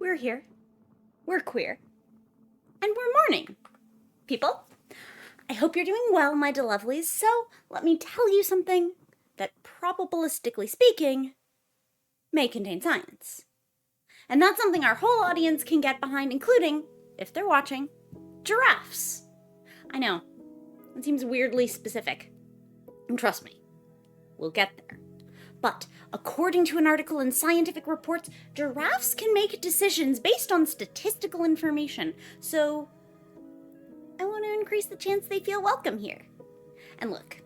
We're here. We're queer. And we're mourning. People, I hope you're doing well, my delovelies. So let me tell you something that, probabilistically speaking, may contain science. And that's something our whole audience can get behind, including, if they're watching, giraffes. I know, it seems weirdly specific. And trust me, we'll get there. But according to an article in Scientific Reports, giraffes can make decisions based on statistical information. So I want to increase the chance they feel welcome here. And look,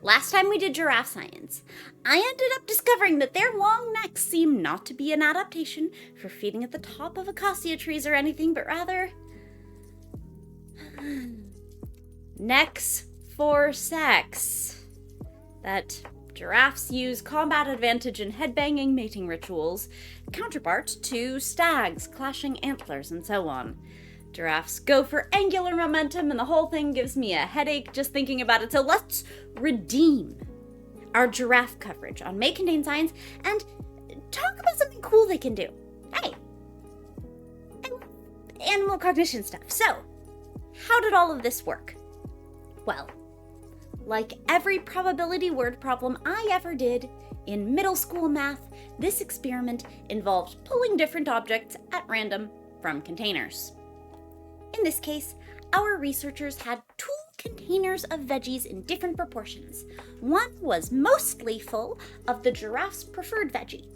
last time we did giraffe science, I ended up discovering that their long necks seem not to be an adaptation for feeding at the top of acacia trees or anything, but rather necks for sex. That giraffes use combat advantage in headbanging mating rituals, counterpart to stags clashing antlers and so on. Giraffes go for angular momentum, and the whole thing gives me a headache just thinking about it. So let's redeem our giraffe coverage on May Contain Science and talk about something cool they can do. Hey, I love animal cognition stuff. So, how did all of this work? Well, like every probability word problem I ever did in middle school math, this experiment involved pulling different objects at random from containers. In this case, our researchers had 2 containers of veggies in different proportions. One was mostly full of the giraffe's preferred veggie,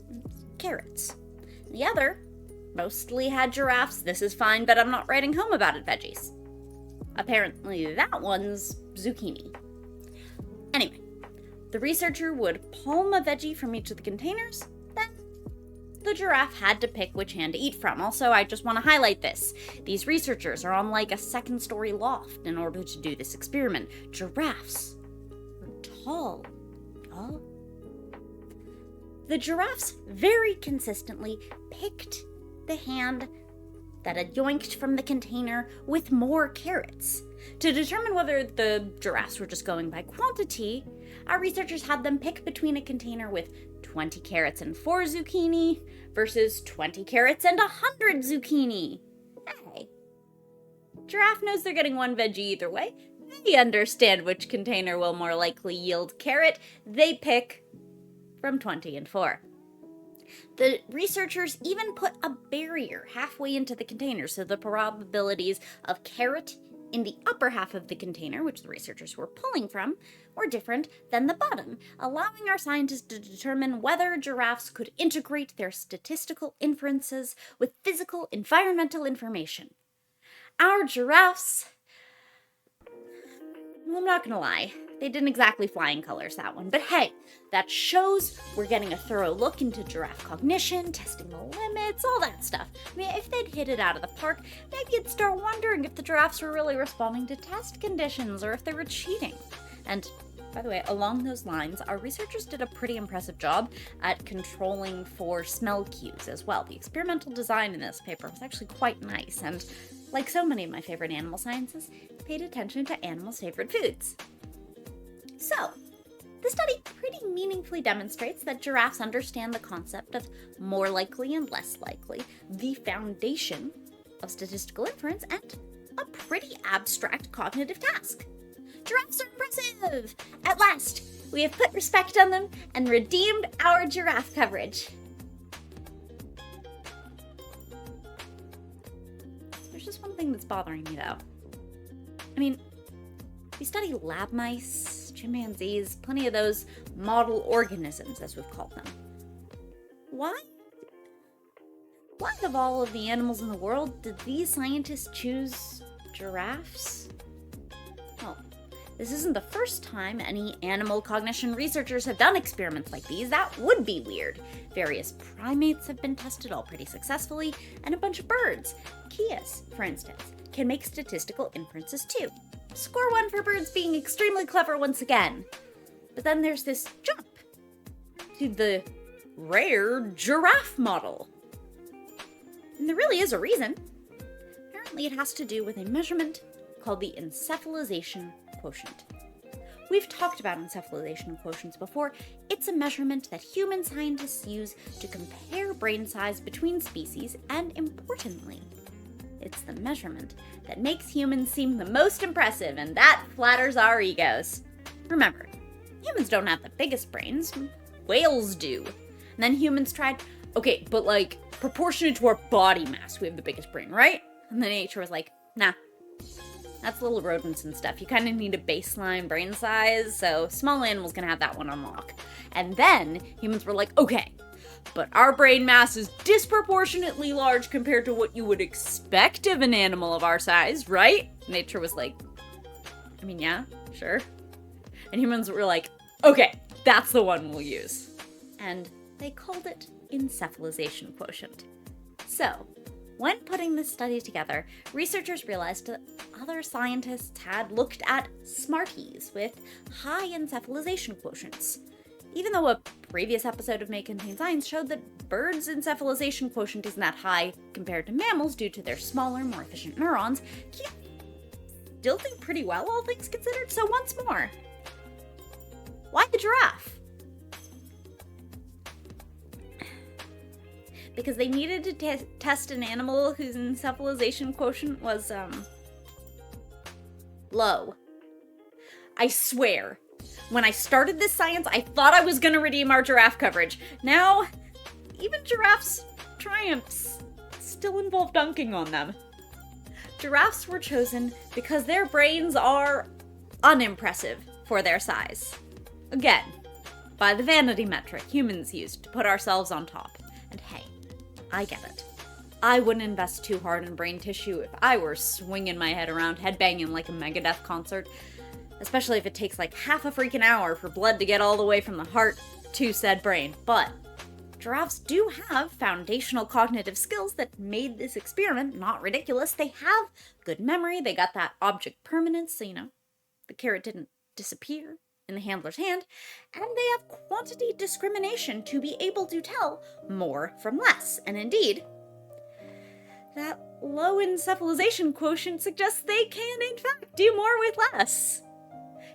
carrots. The other mostly had giraffes, this is fine, but I'm not writing home about it veggies. Apparently that one's zucchini. Anyway, the researcher would palm a veggie from each of the containers, then the giraffe had to pick which hand to eat from. Also, I just want to highlight this. These researchers are on like a 2nd-story loft in order to do this experiment. Giraffes are tall. Oh. The giraffes very consistently picked the hand that had yoinked from the container with more carrots. To determine whether the giraffes were just going by quantity, our researchers had them pick between a container with 20 carrots and 4 zucchini versus 20 carrots and 100 zucchini. Hey, giraffe knows they're getting one veggie either way. They understand which container will more likely yield carrot. They pick from 20 and 4. The researchers even put a barrier halfway into the container, so the probabilities of carrot in the upper half of the container, which the researchers were pulling from, were different than the bottom, allowing our scientists to determine whether giraffes could integrate their statistical inferences with physical environmental information. Our giraffes, well, I'm not gonna lie, they didn't exactly fly in colors, that one. But hey, that shows we're getting a thorough look into giraffe cognition, testing the limits, all that stuff. I mean, if they'd hit it out of the park, maybe you'd start wondering if the giraffes were really responding to test conditions or if they were cheating. And by the way, along those lines, our researchers did a pretty impressive job at controlling for smell cues as well. The experimental design in this paper was actually quite nice, and like so many of my favorite animal sciences, paid attention to animals' favorite foods. So, the study pretty meaningfully demonstrates that giraffes understand the concept of more likely and less likely, the foundation of statistical inference, and a pretty abstract cognitive task. Giraffes are impressive! At last, we have put respect on them and redeemed our giraffe coverage. There's just one thing that's bothering me, though. I mean, we study lab mice, chimpanzees, plenty of those model organisms, as we've called them. Why of all of the animals in the world did these scientists choose giraffes? Well, this isn't the first time any animal cognition researchers have done experiments like these. That would be weird. Various primates have been tested all pretty successfully, and a bunch of birds. Kias, for instance, can make statistical inferences too. Score 1 for birds being extremely clever once again. But then there's this jump to the rare giraffe model. And there really is a reason. Apparently it has to do with a measurement called the encephalization quotient. We've talked about encephalization quotients before. It's a measurement that human scientists use to compare brain size between species, and importantly, it's the measurement that makes humans seem the most impressive, and that flatters our egos. Remember, humans don't have the biggest brains. Whales do. And then humans tried, okay, but like, proportionate to our body mass, we have the biggest brain, right? And then nature was like, nah. That's little rodents and stuff. You kind of need a baseline brain size, so small animals can have that one on lock. And then humans were like, okay, but our brain mass is disproportionately large compared to what you would expect of an animal of our size, right? Nature was like, I mean, yeah, sure. And humans were like, okay, that's the one we'll use. And they called it encephalization quotient. So, when putting this study together, researchers realized that other scientists had looked at Smarties with high encephalization quotients. Even though a previous episode of May Contain Science showed that birds' encephalization quotient isn't that high compared to mammals due to their smaller, more efficient neurons, Keith still did pretty well, all things considered. So once more, why the giraffe? Because they needed to test an animal whose encephalization quotient was, low. I swear, when I started this science, I thought I was gonna redeem our giraffe coverage. Now, even giraffes' triumphs still involve dunking on them. Giraffes were chosen because their brains are unimpressive for their size. Again, by the vanity metric humans used to put ourselves on top. And hey, I get it. I wouldn't invest too hard in brain tissue if I were swinging my head around headbanging like a Megadeth concert, especially if it takes like half a freaking hour for blood to get all the way from the heart to said brain. But giraffes do have foundational cognitive skills that made this experiment not ridiculous. They have good memory, they got that object permanence, so the carrot didn't disappear in the handler's hand, and they have quantity discrimination to be able to tell more from less. And indeed, that low encephalization quotient suggests they can, in fact, do more with less.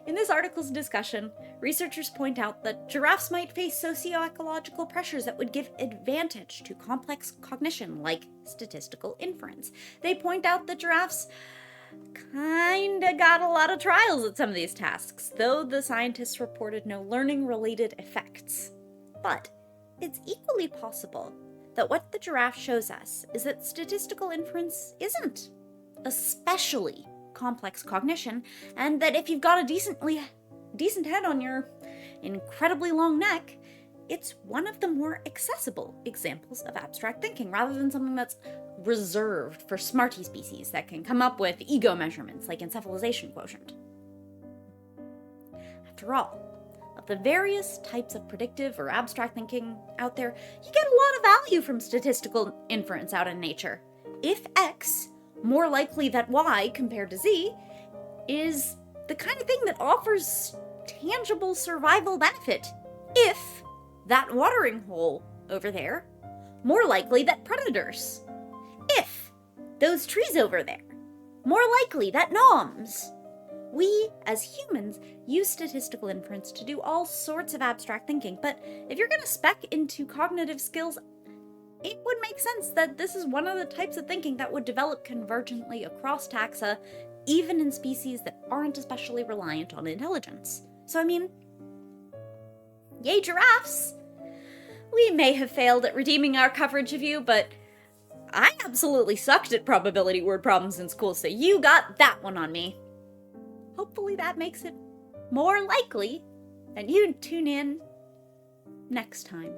In this article's discussion, researchers point out that giraffes might face socio-ecological pressures that would give advantage to complex cognition, like statistical inference. They point out that giraffes kinda got a lot of trials at some of these tasks, though the scientists reported no learning-related effects. But it's equally possible that what the giraffe shows us is that statistical inference isn't especially complex cognition, and that if you've got a decent head on your incredibly long neck, it's one of the more accessible examples of abstract thinking, rather than something that's reserved for smarty species that can come up with ego measurements like encephalization quotient. After all, of the various types of predictive or abstract thinking out there, you get a lot of value from statistical inference out in nature. If X, more likely that Y compared to Z, is the kind of thing that offers tangible survival benefit. If that watering hole over there, more likely that predators. If those trees over there, more likely that gnomes. We, as humans, use statistical inference to do all sorts of abstract thinking, but if you're going to spec into cognitive skills, it would make sense that this is one of the types of thinking that would develop convergently across taxa, even in species that aren't especially reliant on intelligence. So, yay giraffes! We may have failed at redeeming our coverage of you, but I absolutely sucked at probability word problems in school, so you got that one on me. Hopefully that makes it more likely that you tune in next time.